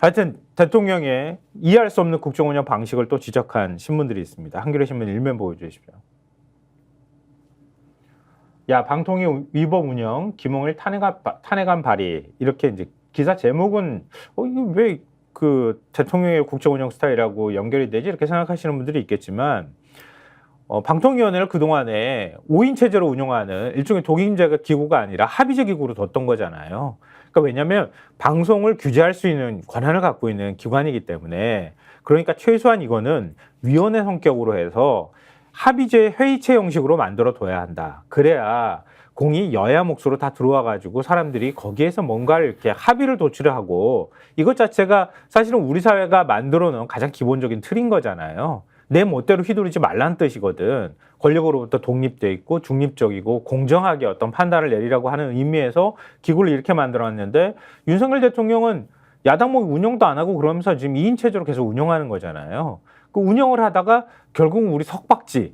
하여튼 대통령의 이해할 수 없는 국정 운영 방식을 또 지적한 신문들이 있습니다. 한겨레 신문 일면 보여주십시오. 야, 방통위 위법 운영, 김홍일 탄핵안 발의. 이렇게 이제 기사 제목은 이거 왜 그 대통령의 국정 운영 스타일하고 연결이 되지? 이렇게 생각하시는 분들이 있겠지만 방통위원회를 그동안에 5인 체제로 운영하는 일종의 독임제 기구가 아니라 합의제 기구로 뒀던 거잖아요. 그러니까 왜냐하면 방송을 규제할 수 있는 권한을 갖고 있는 기관이기 때문에, 그러니까 최소한 이거는 위원회 성격으로 해서 합의제 회의체 형식으로 만들어 둬야 한다. 그래야 공이 여야 몫으로 다 들어와 가지고 사람들이 거기에서 뭔가를 이렇게 합의를 도출을 하고, 이것 자체가 사실은 우리 사회가 만들어 놓은 가장 기본적인 틀인 거잖아요. 내 멋대로 휘두르지 말라는 뜻이거든. 권력으로부터 독립돼 있고 중립적이고 공정하게 어떤 판단을 내리라고 하는 의미에서 기구를 이렇게 만들어놨는데, 윤석열 대통령은 야당 운영도 안 하고 그러면서 지금 2인 체제로 계속 운영하는 거잖아요. 그 운영을 하다가 결국 우리 석박지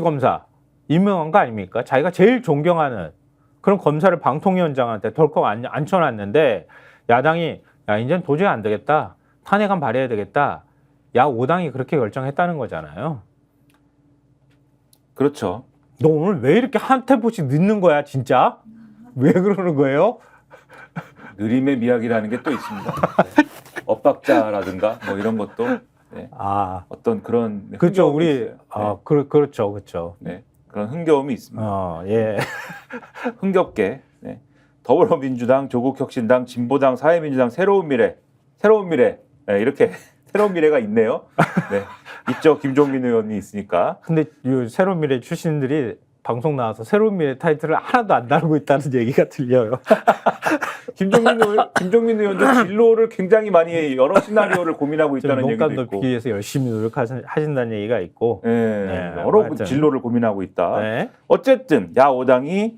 검사 임명한 거 아닙니까? 자기가 제일 존경하는 그런 검사를 방통위원장한테 덜컥 앉혀놨는데, 야당이 야, 이제는 도저히 안 되겠다, 탄핵안 발의해야 되겠다, 야 5당이 그렇게 결정했다는 거잖아요. 그렇죠. 너 오늘 왜 이렇게 한 템포씩 늦는 거야, 진짜? 왜 그러는 거예요? 느림의 미학이라는 게 또 있습니다. 네. 엇박자라든가 뭐 이런 것도 네. 어떤 그런 그렇죠. 흥겨움이 우리 있어요. 그렇죠. 네. 그런 흥겨움이 있습니다. 예. 흥겹게 네. 더불어민주당, 조국혁신당, 진보당, 사회민주당, 새로운 미래 네, 이렇게 새로운 미래가 있네요. 네. 있죠. 김종민 의원이 있으니까. 근데 이 새로운 미래 출신들이 방송 나와서 새로운 미래 타이틀을 하나도 안 다루고 있다는 얘기가 들려요. 김종민 의원도 진로를 굉장히 많이 여러 시나리오를 고민하고 있다는 얘기도 농간 있고. 높이기 위해서 열심히 노력하신다는 얘기가 있고. 네, 여러 하여튼. 진로를 고민하고 있다. 네. 어쨌든 야 5당이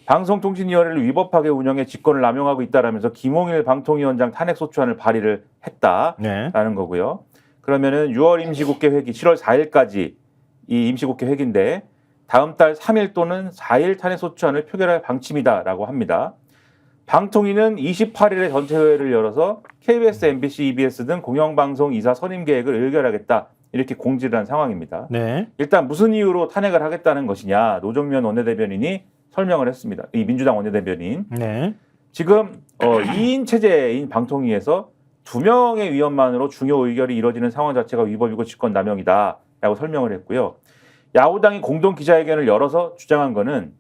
방송통신위원회를 위법하게 운영해 직권을 남용하고 있다라면서 김홍일 방통위원장 탄핵소추안을 발의를 했다라는 네. 거고요. 그러면은 6월 임시국회 회기 7월 4일까지 이 임시국회 회기인데 다음 달 3일 또는 4일 탄핵소추안을 표결할 방침이다라고 합니다. 방통위는 28일에 전체회의를 열어서 KBS, MBC, EBS 등 공영방송 이사 선임 계획을 의결하겠다, 이렇게 공지를 한 상황입니다. 네. 일단 무슨 이유로 탄핵을 하겠다는 것이냐, 노정면 원내대변인이 설명을 했습니다. 이 민주당 원내대변인. 네. 지금 2인 체제인 방통위에서 2명의 위원만으로 중요 의결이 이뤄지는 상황 자체가 위법이고 직권남용이다라고 설명을 했고요. 야후당이 공동 기자회견을 열어서 주장한 거는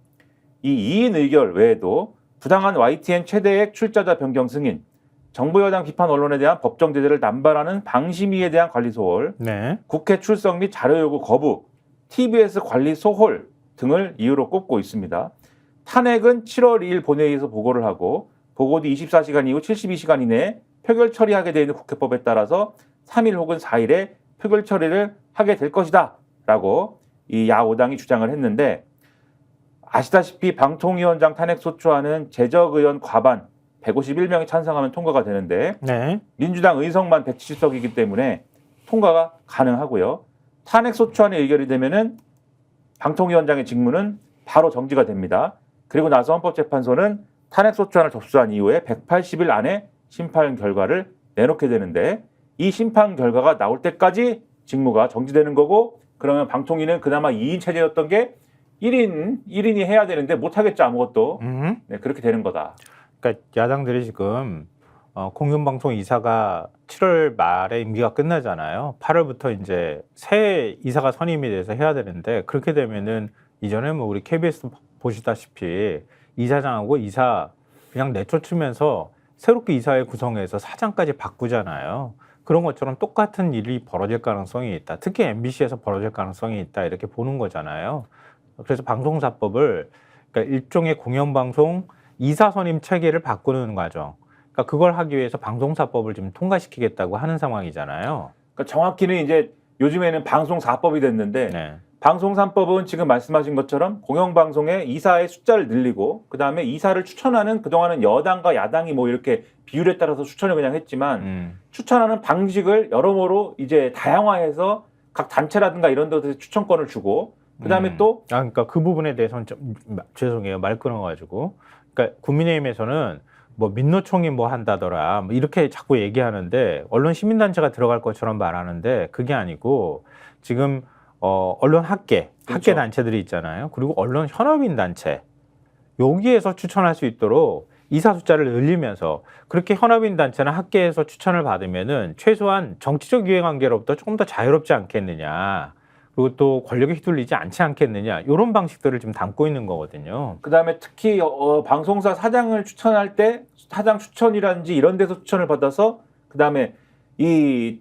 이 2인 의결 외에도 부당한 YTN 최대액 출자자 변경 승인, 정부 여당 비판 언론에 대한 법정 제재를 남발하는 방심위에 대한 관리 소홀, 네. 국회 출석 및 자료 요구 거부, TBS 관리 소홀 등을 이유로 꼽고 있습니다. 탄핵은 7월 2일 본회의에서 보고를 하고 보고 뒤 24시간 이후 72시간 이내에 표결 처리하게 되어 있는 국회법에 따라서 3일 혹은 4일에 표결 처리를 하게 될 것이다 라고 이 야5당이 주장을 했는데, 아시다시피 방통위원장 탄핵소추안은 재적의원 과반 151명이 찬성하면 통과가 되는데 네. 민주당 의석만 170석이기 때문에 통과가 가능하고요. 탄핵소추안이 의결이 되면은 방통위원장의 직무는 바로 정지가 됩니다. 그리고 나서 헌법재판소는 탄핵소추안을 접수한 이후에 180일 안에 심판 결과를 내놓게 되는데, 이 심판 결과가 나올 때까지 직무가 정지되는 거고, 그러면 방통위는 그나마 2인 체제였던 게 1인이 해야 되는데 못하겠죠, 아무것도. 네, 그렇게 되는 거다. 그러니까 야당들이 지금 공영방송 이사가 7월 말에 임기가 끝나잖아요. 8월부터 이제 새 이사가 선임이 돼서 해야 되는데, 그렇게 되면은 이전에 뭐 우리 KBS 보시다시피 이사장하고 이사 그냥 내쫓으면서 새롭게 이사회 구성해서 사장까지 바꾸잖아요. 그런 것처럼 똑같은 일이 벌어질 가능성이 있다. 특히 MBC에서 벌어질 가능성이 있다, 이렇게 보는 거잖아요. 그래서 방송사법을, 그러니까 일종의 공영방송 이사 선임 체계를 바꾸는 과정, 그러니까 그걸 하기 위해서 방송사법을 지금 통과시키겠다고 하는 상황이잖아요. 그러니까 정확히는 이제 요즘에는 방송사법이 됐는데 네. 방송3법은 지금 말씀하신 것처럼 공영방송의 이사의 숫자를 늘리고, 그다음에 이사를 추천하는, 그동안은 여당과 야당이 뭐 이렇게 비율에 따라서 추천을 그냥 했지만 추천하는 방식을 여러모로 이제 다양화해서 각 단체라든가 이런 데서 추천권을 주고, 그다음에 또 그러니까 그 부분에 대해서는 좀 죄송해요, 말 끊어가지고. 그러니까 국민의힘에서는 뭐 민노총이 뭐 한다더라 뭐 이렇게 자꾸 얘기하는데 언론 시민단체가 들어갈 것처럼 말하는데 그게 아니고 지금 언론 학계 그렇죠. 단체들이 있잖아요. 그리고 언론 현업인 단체 여기에서 추천할 수 있도록 이사 숫자를 늘리면서 그렇게 현업인 단체나 학계에서 추천을 받으면은 최소한 정치적 이해관계로부터 조금 더 자유롭지 않겠느냐. 그리고 또 권력에 휘둘리지 않지 않겠느냐. 이런 방식들을 지금 담고 있는 거거든요. 그다음에 특히 방송사 사장을 추천할 때 사장 추천이라든지 이런 데서 추천을 받아서 그다음에 이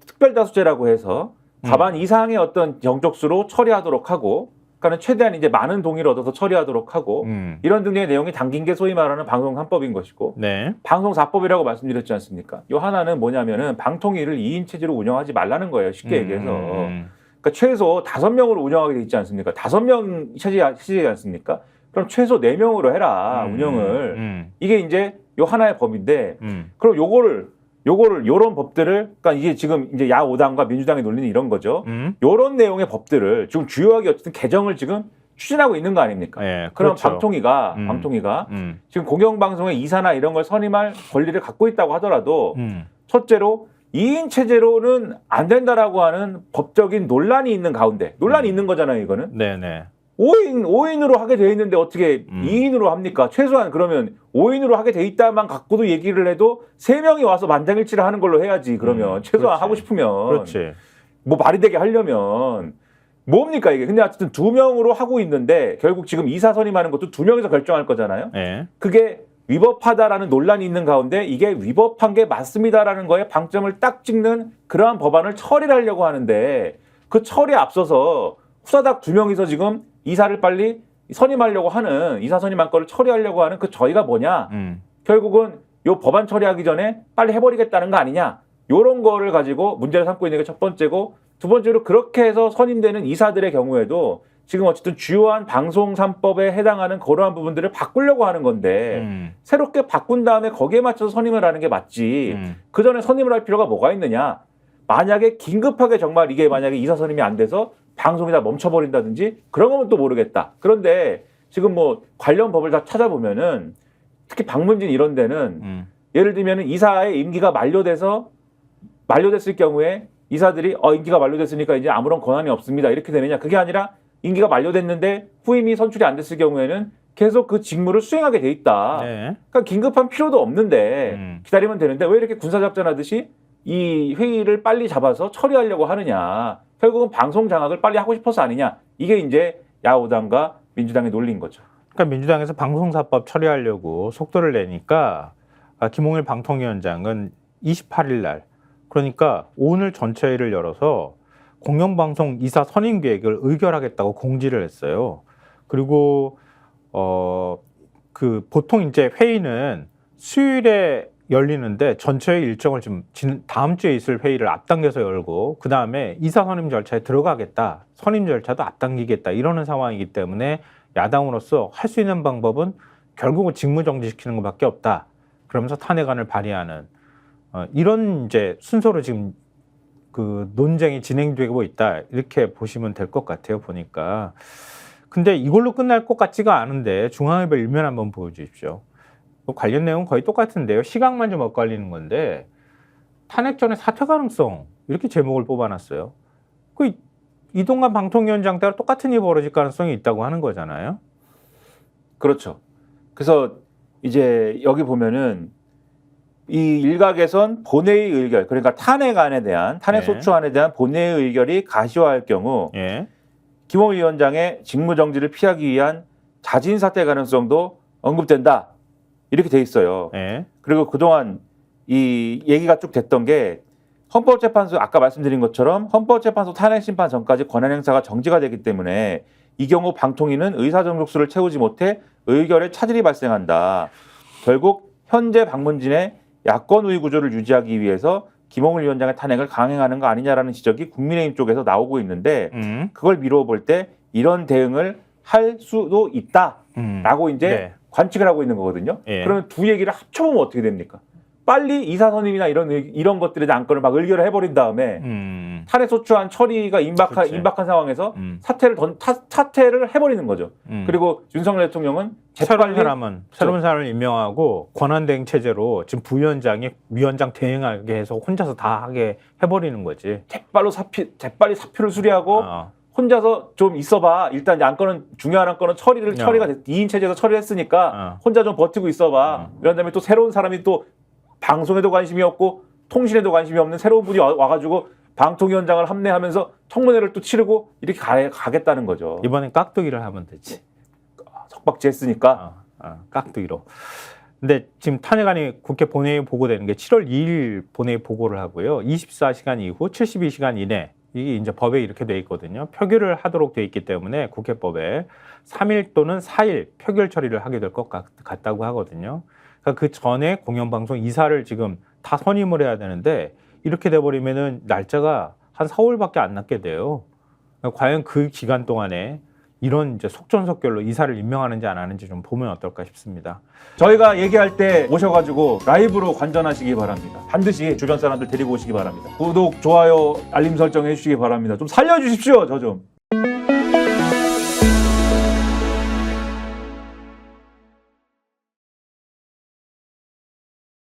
특별다수제라고 해서 과반 이상의 어떤 정족수로 처리하도록 하고 그러니까 최대한 이제 많은 동의를 얻어서 처리하도록 하고 이런 등의 내용이 담긴 게 소위 말하는 방송 3법인 것이고 네. 방송 4법이라고 말씀드렸지 않습니까? 요 하나는 뭐냐면은 방통위를 2인 체제로 운영하지 말라는 거예요. 쉽게 얘기해서. 그러니까 최소 5명으로 운영하게 돼 있지 않습니까? 5명 체제지 않습니까? 그럼 최소 4명으로 해라, 운영을. 이게 이제 요 하나의 법인데, 그럼 요런 법들을, 그러니까 이게 지금 이제 야5당과 민주당이 논리는 이런 거죠. 요런 내용의 법들을 지금 주요하게 어쨌든 개정을 지금 추진하고 있는 거 아닙니까? 네, 그럼 그렇죠. 방통위가 지금 공영방송의 이사나 이런 걸 선임할 권리를 갖고 있다고 하더라도 첫째로 2인 체제로는 안 된다라고 하는 법적인 논란이 있는 가운데 논란이 있는 거잖아요, 이거는. 네네. 5인으로 하게 돼 있는데 어떻게 2인으로 합니까? 최소한 그러면 5인으로 하게 돼 있다만 갖고도 얘기를 해도 3명이 와서 만장일치를 하는 걸로 해야지. 그러면 최소한 그렇지. 하고 싶으면 그렇지. 뭐 말이 되게 하려면 뭡니까 이게? 근데 어쨌든 2명으로 하고 있는데 결국 지금 이사 선임하는 것도 2명이서 결정할 거잖아요. 네. 그게 위법하다라는 논란이 있는 가운데 이게 위법한 게 맞습니다라는 거에 방점을 딱 찍는 그러한 법안을 처리를 하려고 하는데 그 처리에 앞서서 후다닥 2명이서 지금 이사를 빨리 선임하려고 하는 이사 선임한 거를 처리하려고 하는 그 저희가 뭐냐? 결국은 요 법안 처리하기 전에 빨리 해버리겠다는 거 아니냐? 요런 거를 가지고 문제를 삼고 있는 게 첫 번째고 두 번째로 그렇게 해서 선임되는 이사들의 경우에도 지금 어쨌든 주요한 방송 3법에 해당하는 그러한 부분들을 바꾸려고 하는 건데 새롭게 바꾼 다음에 거기에 맞춰서 선임을 하는 게 맞지. 그 전에 선임을 할 필요가 뭐가 있느냐? 만약에 긴급하게 정말 이게 만약에 이사 선임이 안 돼서 방송이 다 멈춰버린다든지 그런 거면 또 모르겠다. 그런데 지금 뭐 관련 법을 다 찾아보면은 특히 방문진 이런 데는 예를 들면은 이사의 임기가 만료됐을 경우에 이사들이 임기가 만료됐으니까 이제 아무런 권한이 없습니다. 이렇게 되느냐? 그게 아니라 임기가 만료됐는데 후임이 선출이 안 됐을 경우에는 계속 그 직무를 수행하게 돼 있다. 네. 그러니까 긴급한 필요도 없는데 기다리면 되는데 왜 이렇게 군사작전 하듯이 이 회의를 빨리 잡아서 처리하려고 하느냐. 결국은 방송 장악을 빨리 하고 싶어서 아니냐. 이게 이제 야5당과 민주당의 논리인 거죠. 그러니까 민주당에서 방송사법 처리하려고 속도를 내니까 김홍일 방통위원장은 28일 날 그러니까 오늘 전체회의를 열어서 공영방송 이사 선임 계획을 의결하겠다고 공지를 했어요. 그리고 그 보통 이제 회의는 수요일에 열리는데 전체의 일정을 지금 다음 주에 있을 회의를 앞당겨서 열고 그 다음에 이사 선임 절차에 들어가겠다. 선임 절차도 앞당기겠다. 이러는 상황이기 때문에 야당으로서 할 수 있는 방법은 결국은 직무정지시키는 것밖에 없다. 그러면서 탄핵안을 발의하는 이런 이제 순서로 지금 그 논쟁이 진행되고 있다. 이렇게 보시면 될 것 같아요. 보니까. 근데 이걸로 끝날 것 같지가 않은데 중앙일보 일면 한번 보여주십시오. 관련 내용은 거의 똑같은데요. 시각만 좀 엇갈리는 건데 탄핵 전에 사퇴 가능성 이렇게 제목을 뽑아놨어요. 그 이동관 방통위원장 때와 똑같은 일이 벌어질 가능성이 있다고 하는 거잖아요. 그렇죠. 그래서 이제 여기 보면은 이 일각에선 본회의 의결 그러니까 탄핵안에 대한 탄핵소추안에 대한 본회의 의결이 가시화할 경우 김홍일 위원장의 직무정지를 피하기 위한 자진 사퇴 가능성도 언급된다. 이렇게 돼 있어요. 그리고 그동안 이 얘기가 쭉 됐던 게 헌법재판소 아까 말씀드린 것처럼 헌법재판소 탄핵심판 전까지 권한행사가 정지가 되기 때문에 이 경우 방통위는 의사정족수를 채우지 못해 의결에 차질이 발생한다. 결국 현재 방문진의 야권 우위 구조를 유지하기 위해서 김홍일 위원장의 탄핵을 강행하는 거 아니냐라는 지적이 국민의힘 쪽에서 나오고 있는데 그걸 미루어 볼 때 이런 대응을 할 수도 있다라고 이제 관측을 하고 있는 거거든요. 그러면 두 얘기를 합쳐보면 어떻게 됩니까? 빨리 이사 선임이나 이런 것들에 대한 안건을 막 의결을 해버린 다음에 탄핵 소추안 처리가 그치. 임박한 상황에서 음. 사퇴를 해버리는 거죠. 음. 그리고 윤석열 대통령은 새로운 재빨리 사람을 임명하고 권한대행 체제로 지금 부위원장이 위원장 대행하게 해서 혼자서 다 하게 해버리는 거지. 재빨리 사표를 수리하고 어. 혼자서 좀 있어봐. 일단 안건은 중요한 안건은 처리가 2인 체제에서 처리했으니까 혼자 좀 버티고 있어봐. 이런 다음에 또 새로운 사람이 또 방송에도 관심이 없고 통신에도 관심이 없는 새로운 분이 와가지고 방통위원장을 함내하면서 청문회를 또 치르고 이렇게 가겠다는 거죠. 이번엔 깍두기를 하면 되지. 석박지 했으니까. 깍두기로. 근데 지금 탄핵안이 국회 본회의 보고되는 게 7월 2일 본회의 보고를 하고요. 24시간 이후 72시간 이내 이게 이제 법에 이렇게 돼 있거든요. 표결을 하도록 돼 있기 때문에 국회법에 3일 또는 4일 표결 처리를 하게 될 것 같다고 하거든요. 그러니까 그 전에 공영방송 이사를 지금 다 선임을 해야 되는데 이렇게 돼버리면은 날짜가 한 4월밖에 안 남게 돼요. 그러니까 과연 그 기간 동안에 이런 이제 속전속결로 이사를 임명하는지 안 하는지 좀 보면 어떨까 싶습니다. 저희가 얘기할 때 오셔가지고 라이브로 관전하시기 바랍니다. 반드시 주변 사람들 데리고 오시기 바랍니다. 구독, 좋아요, 알림 설정 해주시기 바랍니다. 좀 살려주십시오, 저 좀.